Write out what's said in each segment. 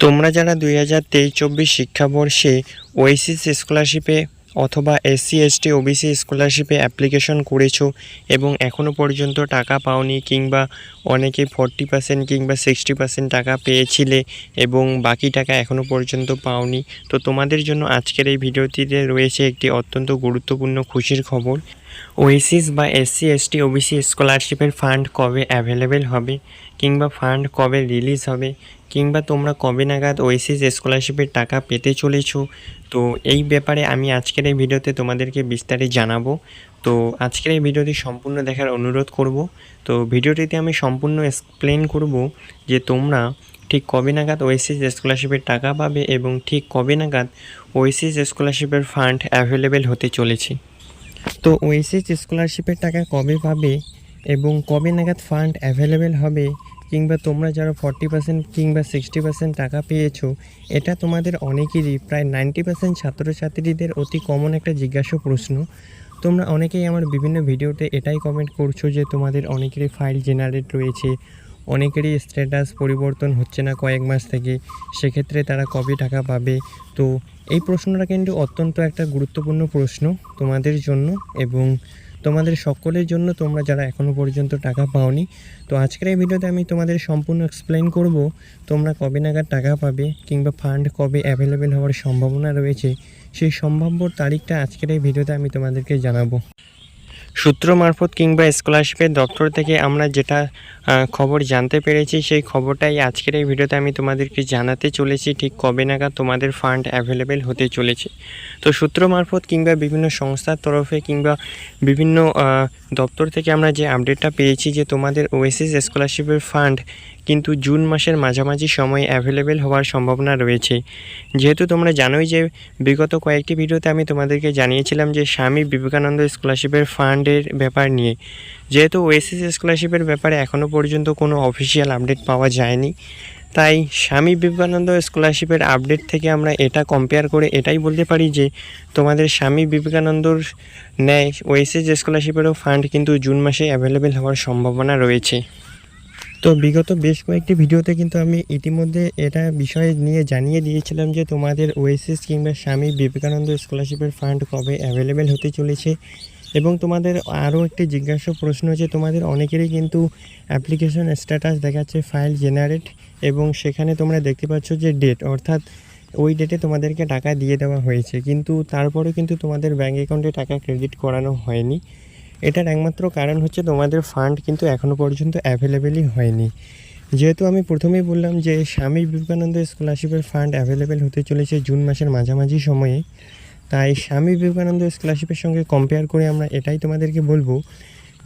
তোমরা যারা 2023-24 শিক্ষাবর্ষে ওয়েসিস স্কলারশিপে অথবা এসসি এসটি ওবিসি স্কলারশিপে অ্যাপ্লিকেশন করেছো এবং এখনও পর্যন্ত টাকা পাওনি, কিংবা অনেকে 40% কিংবা 60% টাকা পেয়েছিলে এবং বাকি টাকা এখনও পর্যন্ত পাওনি, তো তোমাদের জন্য আজকের এই ভিডিওটিতে রয়েছে একটি অত্যন্ত গুরুত্বপূর্ণ খুশির খবর। ওয়েসিস বা এসসি এসটি ওবিসি স্কলারশিপের ফান্ড কবে অ্যাভেলেবেল হবে, কিংবা ফান্ড কবে রিলিজ হবে, কিংবা তোমরা কবে নাগাদ ওয়েসিস স্কলারশিপের টাকা পেতে চলেছো, তো এই ব্যাপারে আমি আজকের এই ভিডিওতে তোমাদেরকে বিস্তারিত জানাবো। তো আজকের এই ভিডিওটি সম্পূর্ণ দেখার অনুরোধ করব। তো ভিডিওটিতে আমি সম্পূর্ণ এক্সপ্লেন করব যে তোমরা ঠিক কবে নাগাদ ওয়েসিস স্কলারশিপের টাকা পাবে এবং ঠিক কবে নাগাদ ওয়েসিস স্কলারশিপের ফান্ড অ্যাভেলেবেল হতে চলেছে। তো ওয়েসিস স্কলারশিপের টাকা কবে পাবে এবং কবে নাগাদ ফান্ড অ্যাভেলেবেল হবে, কিংবা তোমরা যারা 40% কিংবা 60% টাকা পেয়েছো, এটা তোমাদের অনেকেরই প্রায় 90% ছাত্রছাত্রীদের অতি কমন একটা জিজ্ঞাসা প্রশ্ন। তোমরা অনেকেই আমার বিভিন্ন ভিডিওতে এটাই কমেন্ট করছো যে তোমাদের অনেকেরই ফাইল জেনারেট রয়েছে, অনেকেরই স্ট্যাটাস পরিবর্তন হচ্ছে না কয়েক মাস থেকে, সেক্ষেত্রে তারা কবে টাকা পাবে। তো এই প্রশ্নটা কিন্তু অত্যন্ত একটা গুরুত্বপূর্ণ প্রশ্ন তোমাদের জন্য এবং তোমাদের সকলের জন্য, তোমরা যারা এখনও পর্যন্ত টাকা পাওনি। তো আজকের এই ভিডিওতে আমি তোমাদের সম্পূর্ণ এক্সপ্লেন করব তোমরা কবে নাগাদ টাকা পাবে, কিংবা ফান্ড কবে অ্যাভেলেবেল হওয়ার সম্ভাবনা রয়েছে, সেই সম্ভাব্য তারিখটা আজকের এই ভিডিওতে আমি তোমাদেরকে জানাবো। সূত্র মারফত কিংবা স্কলারশিপের দপ্তর থেকে আমরা যেটা খবর জানতে পেরেছি, সেই খবরটাই আজকের এই ভিডিওতে আমি তোমাদেরকে জানাতে চলেছি, ঠিক কবে নাগাদ তোমাদের ফান্ড অ্যাভেলেবেল হতে চলেছে। তো সূত্র মারফত কিংবা বিভিন্ন সংস্থার তরফে কিংবা বিভিন্ন দপ্তর থেকে আমরা যে আপডেটটা পেয়েছি যে তোমাদের ওয়েসিস স্কলারশিপের ফান্ড কিন্তু জুন মাসের মাঝামাঝি সময়ে অ্যাভেলেবেল হওয়ার সম্ভাবনা রয়েছে। যেহেতু তোমরা জানোই যে বিগত কয়েকটি ভিডিওতে আমি তোমাদেরকে জানিয়েছিলাম যে স্বামী বিবেকানন্দ স্কলারশিপের ফান্ডের ব্যাপার নিয়ে, যেহেতু ওয়েসিস স্কলারশিপের ব্যাপারে এখনও পর্যন্ত কোনো অফিসিয়াল আপডেট পাওয়া যায়নি, তাই স্বামী বিবেকানন্দ স্কলারশিপের আপডেট থেকে আমরা এটা কম্পেয়ার করে এটাই বলতে পারি যে তোমাদের স্বামী বিবেকানন্দর ন্যায় ওয়েসিস স্কলারশিপেরও ফান্ড কিন্তু জুন মাসে অ্যাভেলেবেল হওয়ার সম্ভাবনা রয়েছে। তো বিগত বেশ কয়েকটি ভিডিওতে কিন্তু আমি ইতিমধ্যে এটা বিষয় নিয়ে জানিয়ে দিয়েছিলাম যে তোমাদের ওয়েসিস কিংবা স্বামী বিবেকানন্দ স্কলারশিপের ফান্ড কবে অ্যাভেলেবেল হতে চলেছে। এবং তোমাদের আরও একটি জিজ্ঞাসা প্রশ্ন হচ্ছে, তোমাদের অনেকেরই কিন্তু অ্যাপ্লিকেশন স্ট্যাটাস দেখাচ্ছে ফাইল জেনারেট, এবং সেখানে তোমরা দেখতে পাচ্ছ যে ডেট, অর্থাৎ ওই ডেটে তোমাদেরকে টাকা দিয়ে দেওয়া হয়েছে, কিন্তু তারপরেও কিন্তু তোমাদের ব্যাঙ্ক অ্যাকাউন্টে টাকা ক্রেডিট করানো হয়নি। এটার একমাত্র কারণ হচ্ছে তোমাদের ফান্ড কিন্তু এখনও পর্যন্ত অ্যাভেলেবেলই হয়নি। যেহেতু আমি প্রথমেই বললাম যে স্বামী বিবেকানন্দ স্কলারশিপের ফান্ড অ্যাভেলেবেল হতে চলেছে জুন মাসের মাঝামাঝি সময়ে, তাই স্বামী বিবেকানন্দ স্কলারশিপের সঙ্গে কম্পেয়ার করে আমরা এটাই তোমাদেরকে বলবো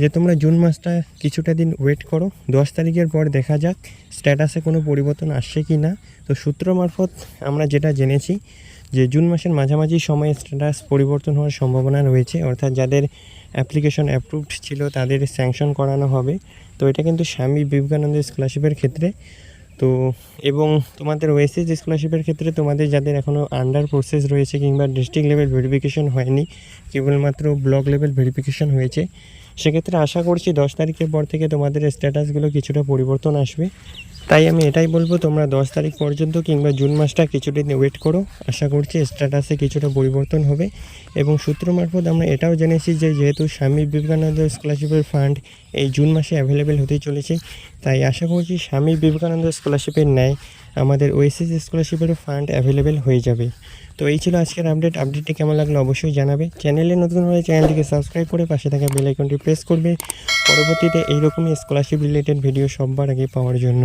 যে তোমরা জুন মাসটা কিছুটা দিন ওয়েট করো, 10 তারিখের পর দেখা যাক স্ট্যাটাসে কোনো পরিবর্তন আসছে কি না। তো সূত্র মারফত আমরা যেটা জেনেছি যে জুন মাসের মাঝামাঝি সময়ে স্ট্যাটাস পরিবর্তন হওয়ার সম্ভাবনা রয়েছে, অর্থাৎ যাদের অ্যাপ্লিকেশন অ্যাপ্রুভড ছিল তাদের স্যাংশন করানো হবে। তো এটা কিন্তু স্বামী বিবেকানন্দ স্কলারশিপের ক্ষেত্রে। তো এবং তোমাদের ওয়েসিস স্কলারশিপের ক্ষেত্রে তোমাদের যাদের এখনও আন্ডার প্রসেস রয়েছে কিংবা ডিস্ট্রিক্ট লেভেল ভেরিফিকেশন হয়নি, কেবলমাত্র ব্লক লেভেল ভেরিফিকেশন হয়েছে, সেক্ষেত্রে আশা করছি 10 তারিখের পর থেকে তোমাদের স্ট্যাটাসগুলো কিছুটা পরিবর্তন আসবে। তাই আমি এটাই বলবো, তোমরা 10 তারিখ পর্যন্ত কিংবা জুন মাসটা কিছুদিন ওয়েট করো, আশা করছি স্ট্যাটাসে কিছুটা পরিবর্তন হবে। এবং সূত্র মারফত আমরা এটাও জেনেছি যে যেহেতু স্বামী বিবেকানন্দ স্কলারশিপের ফান্ড এই জুন মাসে অ্যাভেলেবেল হতে চলেছে, তাই আশা করছি স্বামী বিবেকানন্দ স্কলারশিপের ন্যায় আমাদের ওয়েসিস স্কলারশিপেরও ফান্ড অ্যাভেলেবেল হয়ে যাবে। তো এই ছিল আজকের আপডেটটি কেমন লাগলো অবশ্যই জানাবে। চ্যানেলে নতুন হলে চ্যানেলটিকে সাবস্ক্রাইব করে পাশে থাকা বেল আইকনটি প্রেস করবে পরবর্তীতে এইরকমই স্কলারশিপ রিলেটেড ভিডিও সবার আগে পাওয়ার জন্য।